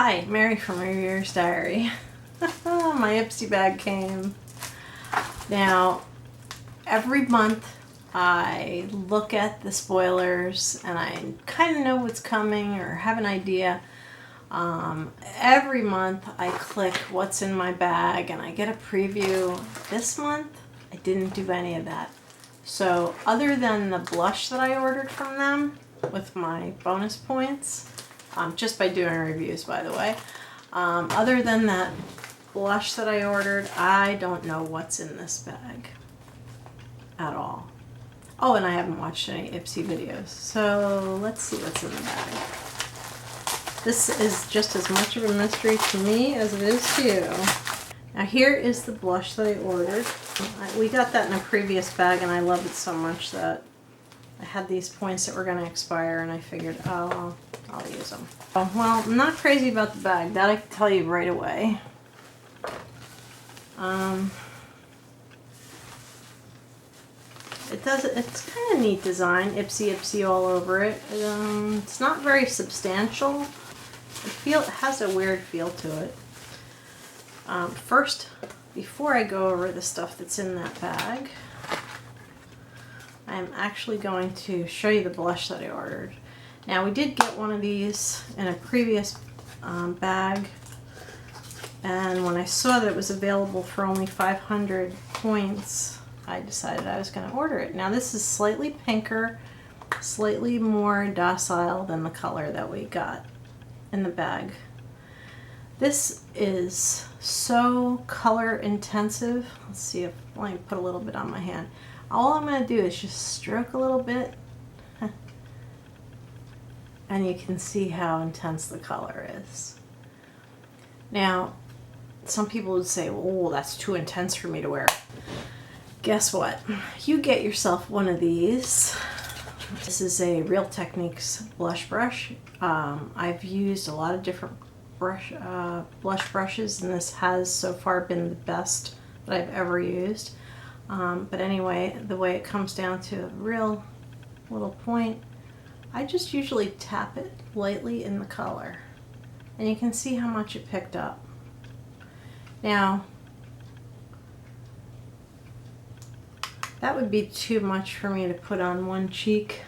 Hi, Mary from Reviewer's Diary. My Ipsy bag came. Now, every month I look at the spoilers and I kind of know what's coming or have an idea. Every month I click what's in my bag and I get a preview. This month I didn't do any of that. So other than the blush that I ordered from them with my bonus points, just by doing reviews, by the way. Other than that blush that I ordered, I don't know what's in this bag at all. Oh, and I haven't watched any Ipsy videos. So let's see what's in the bag. This is just as much of a mystery to me as it is to you. Now here is the blush that I ordered. We got that in a previous bag and I love it so much that I had these points that were going to expire and I figured, oh, I'll use them. Oh, well, I'm not crazy about the bag. That I can tell you right away. It's kind of neat design. Ipsy all over it. It's not very substantial. It has a weird feel to it. First, before I go over the stuff that's in that bag, I'm actually going to show you the blush that I ordered. Now, we did get one of these in a previous bag, and when I saw that it was available for only 500 points, I decided I was going to order it. Now, this is slightly pinker, slightly more docile than the color that we got in the bag. This is so color intensive. Let's see if let me put a little bit on my hand. All I'm going to do is just stroke a little bit and you can see how intense the color is. Now, some people would say, oh, that's too intense for me to wear. Guess what? You get yourself one of these. This is a Real Techniques blush brush. I've used a lot of different blush brushes, and this has so far been the best that I've ever used. But anyway, the way it comes down to a real little point, I just usually tap it lightly in the color, and you can see how much it picked up. Now, that would be too much for me to put on one cheek.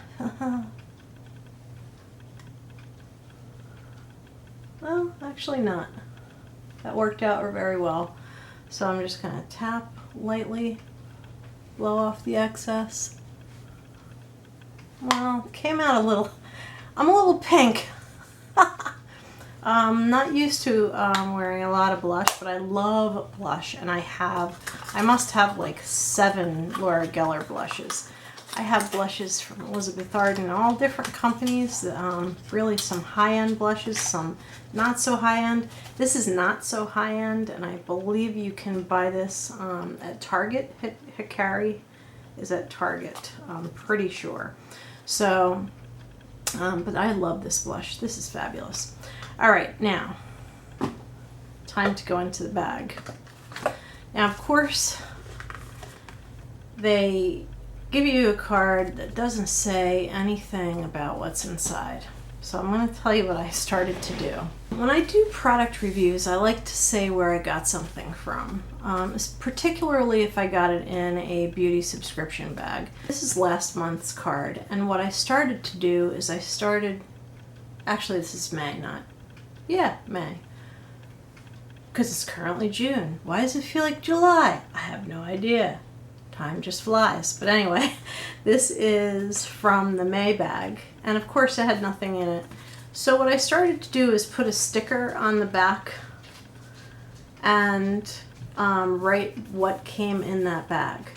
Well, actually not. That worked out very well. So I'm just going to tap lightly, blow off the excess. Well, it came out a little, I'm a little pink. I'm not used to wearing a lot of blush, but I love blush, and I must have like 7 Laura Geller blushes. I have blushes from Elizabeth Arden, all different companies, really some high-end blushes, some not so high-end. This is not so high-end, and I believe you can buy this at Target. Hikari is at Target, I'm pretty sure. So, but I love this blush. This is fabulous. All right, now, time to go into the bag. Now, of course, they give you a card that doesn't say anything about what's inside. So I'm going to tell you what I started to do. When I do product reviews, I like to say where I got something from, particularly if I got it in a beauty subscription bag. This is last month's card, and what I started to do is actually this is May, May. Because it's currently June. Why does it feel like July? I have no idea. Time just flies. But anyway, this is from the May bag, and of course it had nothing in it. So what I started to do is put a sticker on the back and write what came in that bag,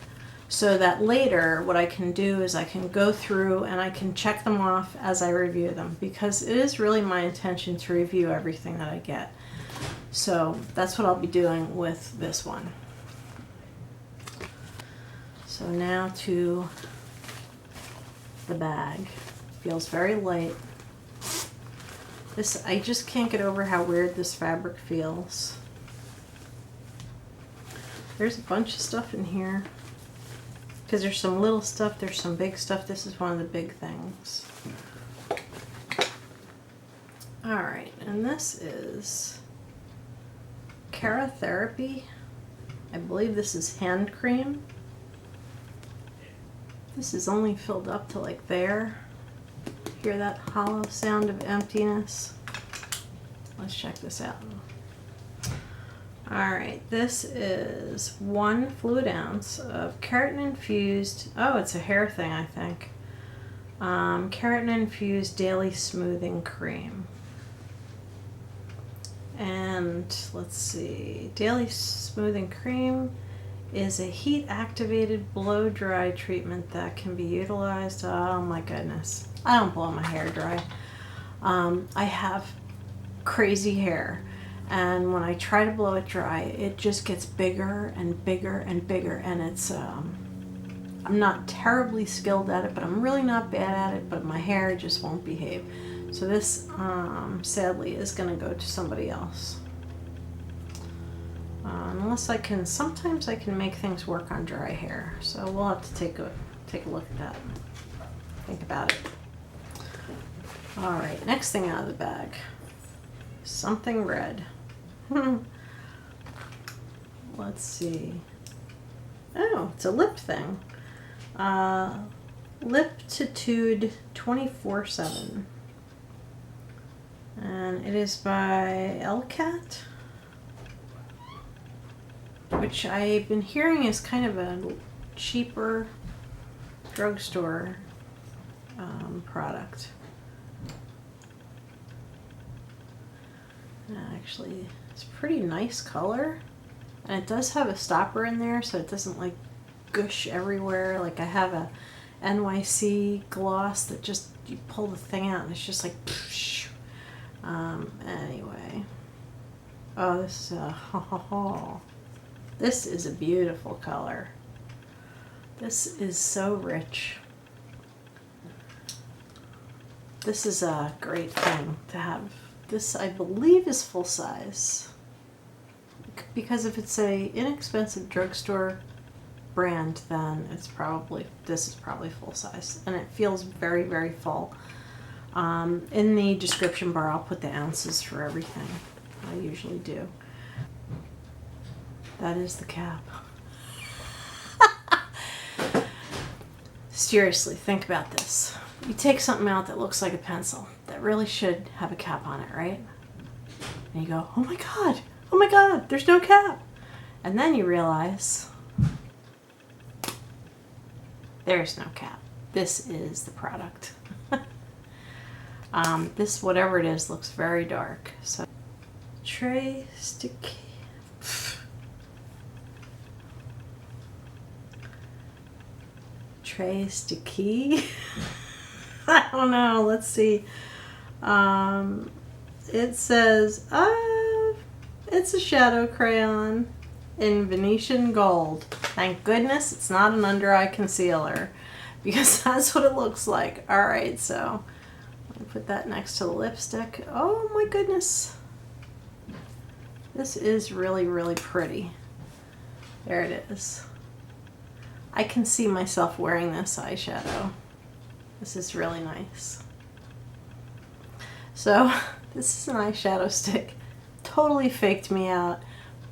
so that later what I can do is I can go through and I can check them off as I review them, because it is really my intention to review everything that I get. So that's what I'll be doing with this one. So now to the bag. Feels very light. I just can't get over how weird this fabric feels. There's a bunch of stuff in here, because there's some little stuff, there's some big stuff. This is one of the big things. Alright, and this is Keratherapy. I believe this is hand cream. This is only filled up to like there. Hear that hollow sound of emptiness? Let's check this out. Alright, this is 1 fluid ounce of keratin infused, oh, it's a hair thing, I think. Keratin infused daily smoothing cream. And let's see, daily smoothing cream is a heat activated blow dry treatment that can be utilized. Oh my goodness, I don't blow my hair dry. I have crazy hair, and when I try to blow it dry, it just gets bigger and bigger and bigger, and it's I'm not terribly skilled at it, but I'm really not bad at it, but my hair just won't behave. So this sadly is going to go to somebody else. Unless I can, sometimes I can make things work on dry hair. So we'll have to take a look at that. Think about it. Alright, next thing out of the bag. Something red. Let's see. Oh, it's a lip thing. Liptitude 24/7. And it is by J.Cat, which I've been hearing is kind of a cheaper drugstore product. Actually, it's a pretty nice color, and it does have a stopper in there so it doesn't like gush everywhere. Like I have a NYC gloss that just, you pull the thing out and it's just like psh. Anyway, oh, this is this is a beautiful color. This is so rich. This is a great thing to have. This, I believe, is full size, because if it's a inexpensive drugstore brand, then it's probably, this is probably full size, and it feels very, very full. In the description bar, I'll put the ounces for everything. I usually do. That is the cap. Seriously, think about this. You take something out that looks like a pencil, that really should have a cap on it, right? And you go, oh my god, there's no cap. And then you realize there's no cap. This is the product. This, whatever it is, looks very dark. So, treStique. treStique. I don't know. Let's see. It says, it's a shadow crayon in Venetian Gold. Thank goodness it's not an under eye concealer, because that's what it looks like. Alright, so let me put that next to the lipstick. Oh my goodness. This is really, really pretty. There it is. I can see myself wearing this eyeshadow. This is really nice. So, this is an eyeshadow stick. Totally faked me out,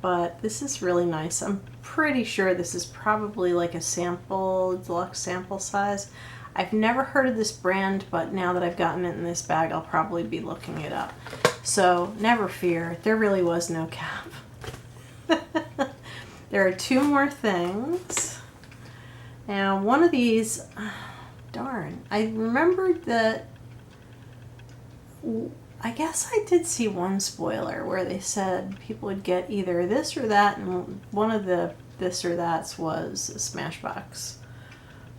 but this is really nice. I'm pretty sure this is probably like a sample, deluxe sample size. I've never heard of this brand, but now that I've gotten it in this bag, I'll probably be looking it up. So, never fear, there really was no cap. There are 2 more things. Now, one of these, darn, I remembered that, I guess I did see one spoiler where they said people would get either this or that, and one of the this or that's was a Smashbox.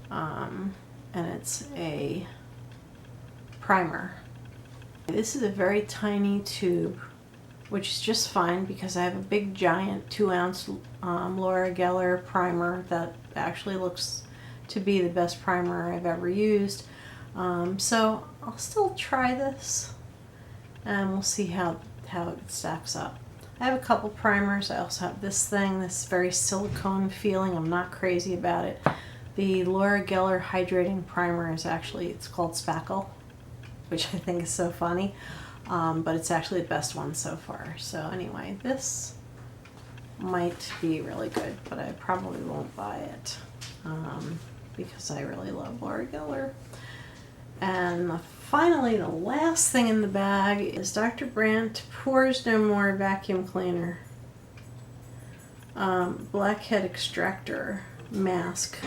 And it's a primer. This is a very tiny tube, which is just fine because I have a big giant 2-ounce Laura Geller primer that actually looks to be the best primer I've ever used. So I'll still try this and we'll see how it stacks up. I have a couple primers. I also have this thing, this very silicone feeling. I'm not crazy about it. The Laura Geller Hydrating Primer is actually, it's called Spackle, which I think is so funny. but it's actually the best one so far. So anyway, this might be really good, but I probably won't buy it because I really love Laura Geller. And finally, the last thing in the bag is Dr. Brandt Pores No More Vacuum Cleaner. Blackhead Extractor Mask.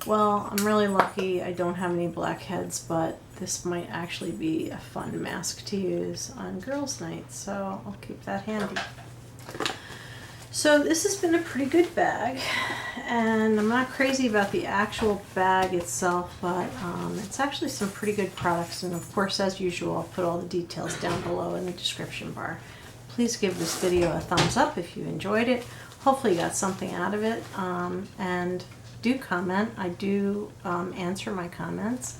Well, I'm really lucky I don't have any blackheads, but this might actually be a fun mask to use on girls' night, so I'll keep that handy. So this has been a pretty good bag, and I'm not crazy about the actual bag itself, but it's actually some pretty good products, and of course, as usual, I'll put all the details down below in the description bar. Please give this video a thumbs up if you enjoyed it. Hopefully you got something out of it, and do comment. I do answer my comments,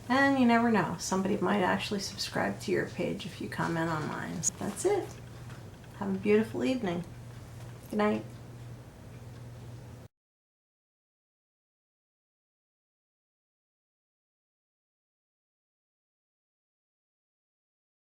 and you never know, somebody might actually subscribe to your page if you comment on mine. So that's it. Have a beautiful evening. Good night.